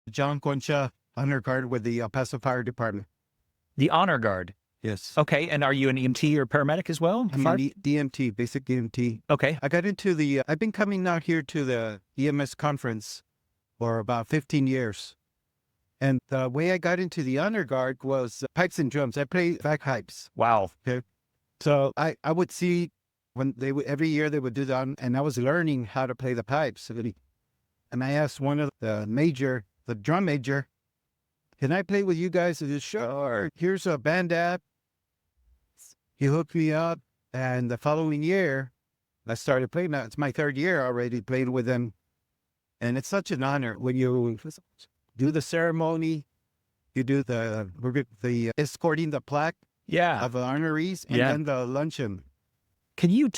John Concha, honor guard with the Paso Fire Department. The honor guard. Yes. Okay. And are you an EMT or paramedic as well? I'm an DMT, basic DMT. Okay. I got into I've been coming out here to the EMS conference for about 15 years. And the way I got into the honor guard was pipes and drums. I play bagpipes. Wow. Okay. So I would see when every year they would do that, and I was learning how to play the pipes. And I asked one of the drum major, can I play with you guys? He said, sure. Here's a band app. He hooked me up. And the following year, I started playing. Now it's my third year already playing with them. And it's such an honor when you do the ceremony, you do the escorting the plaque of the honorees, and then the luncheon. Can you,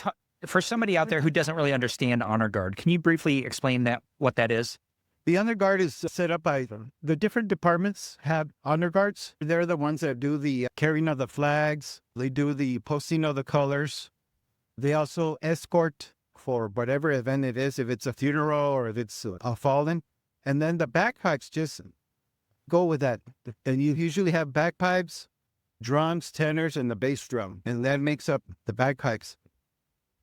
for somebody out there who doesn't really understand honor guard, can you briefly explain what that is? The honor guard is set up by the different departments have honor guards. They're the ones that do the carrying of the flags. They do the posting of the colors. They also escort for whatever event it is, if it's a funeral or if it's a fallen. And then the bagpipes just go with that. And you usually have bagpipes, drums, tenors, and the bass drum. And that makes up the bagpipes.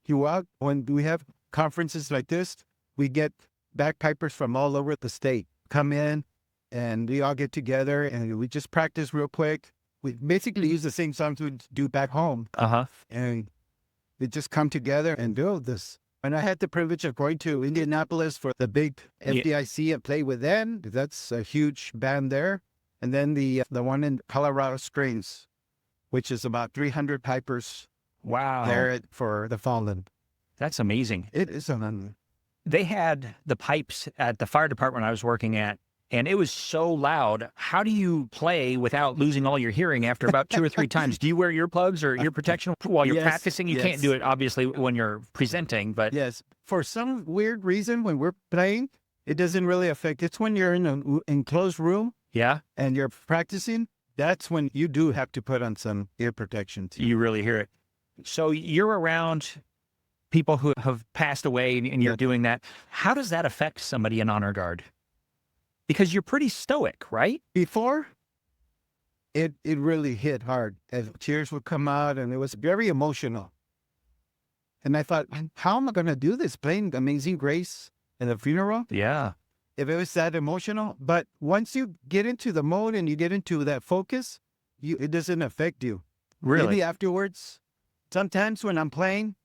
When we have conferences like this, we get bagpipers from all over the state come in, and we all get together and we just practice real quick. We basically use the same songs we do back home. And we just come together and do this. And I had the privilege of going to Indianapolis for the big FDIC and play with them. That's a huge band there. And then the one in Colorado Springs, which is about 300 pipers. Wow. There for the fallen. That's amazing. It is amazing. They had the pipes at the fire department I was working at, and it was so loud. How do you play without losing all your hearing after about 2 or 3 times? Do you wear earplugs or ear protection while you're practicing? You can't do it, obviously, when you're presenting, but... Yes. For some weird reason, when we're playing, it doesn't really affect. It's when you're in an enclosed room and you're practicing, that's when you do have to put on some ear protection. You really hear it. So you're around people who have passed away and you're doing that. How does that affect somebody in honor guard? Because you're pretty stoic, right? Before, it really hit hard. As tears would come out, and it was very emotional. And I thought, how am I going to do this, playing Amazing Grace in a funeral? Yeah. If it was that emotional. But once you get into the mode and you get into that focus, it doesn't affect you. Really? Maybe afterwards. Sometimes when I'm playing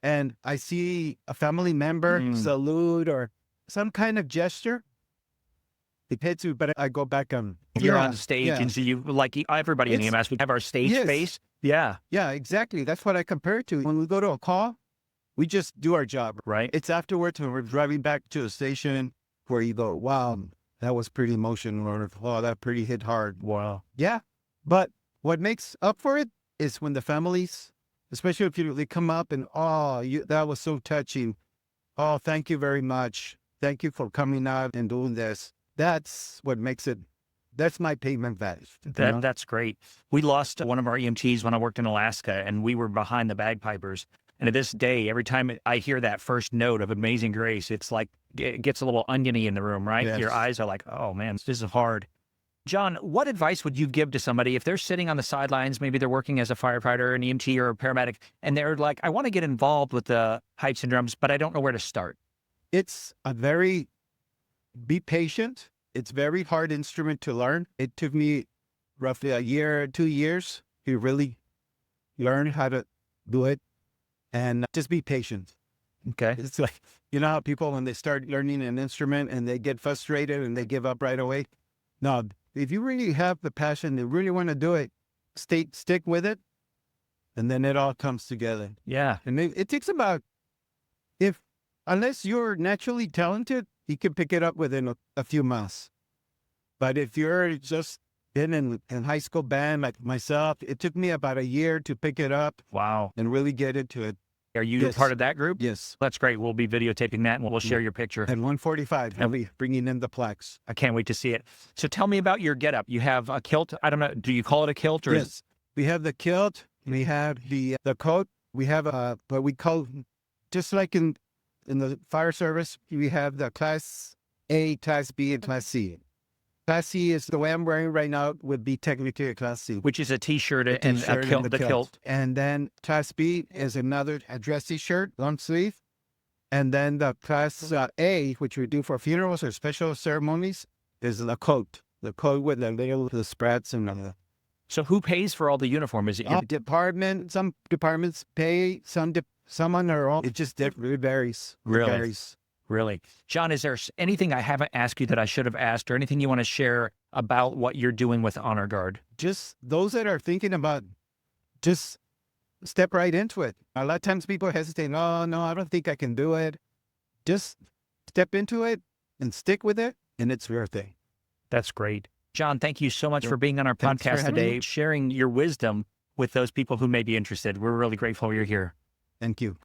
and I see a family member salute or some kind of gesture, it hits you, but I go back on. You're on stage, and so you, like everybody in EMS, we have our stage space. Yeah. Yeah, exactly. That's what I compare it to. When we go to a call, we just do our job. Right. It's afterwards when we're driving back to the station where you go, wow, that was pretty emotional, or oh, that pretty hit hard. Wow. Yeah. But what makes up for it is when the families, especially if they come up and, that was so touching. Oh, thank you very much. Thank you for coming out and doing this. That's what makes it. That's my payment value. That's great. We lost one of our EMTs when I worked in Alaska, and we were behind the bagpipers. And to this day, every time I hear that first note of Amazing Grace, it's like it gets a little oniony in the room, right? Yes. Your eyes are like, oh man, this is hard. John, what advice would you give to somebody if they're sitting on the sidelines, maybe they're working as a firefighter, an EMT, or a paramedic, and they're like, I want to get involved with the pipes and drums, but I don't know where to start? It's be patient. It's a very hard instrument to learn. It took me roughly a year, 2 years to really learn how to do it, and just be patient. Okay. It's like, you know how people, when they start learning an instrument and they get frustrated and they give up right away? No, if you really have the passion, you really want to do it, stick with it, and then it all comes together. Yeah. And it takes about, unless you're naturally talented, you can pick it up within a few months. But if you're just been in high school band like myself, it took me about a year to pick it up. Wow. And really get into it. Are you part of that group? Yes. That's great. We'll be videotaping that, and we'll share your picture. At 1:45, I'll be bringing in the plaques. I can't wait to see it. So tell me about your getup. You have a kilt. I don't know. Do you call it a kilt? Or Yes. We have the kilt. We have the coat. We have what we call, just like in the fire service, we have the Class A, Class B, and Class C. Class C is the way I'm wearing right now would be technically a Class C. Which is a T-shirt and a T-shirt kilt, and the kilt. And then Class B is another a dressy shirt, long sleeve. And then the Class A, which we do for funerals or special ceremonies, is the coat. The coat with the spreads and the So who pays for all the uniform? Is it your department. Some departments pay, some on their own. It just really varies. It Really? varies. Really? John, is there anything I haven't asked you that I should have asked, or anything you want to share about what you're doing with Honor Guard? Just those that are thinking about, just step right into it. A lot of times people hesitate. Oh, no, I don't think I can do it. Just step into it and stick with it, and it's your thing. That's great. John, thank you so much for being on our Thanks for podcast having today, me. sharing your wisdom with those people who may be interested. We're really grateful you're here. Thank you.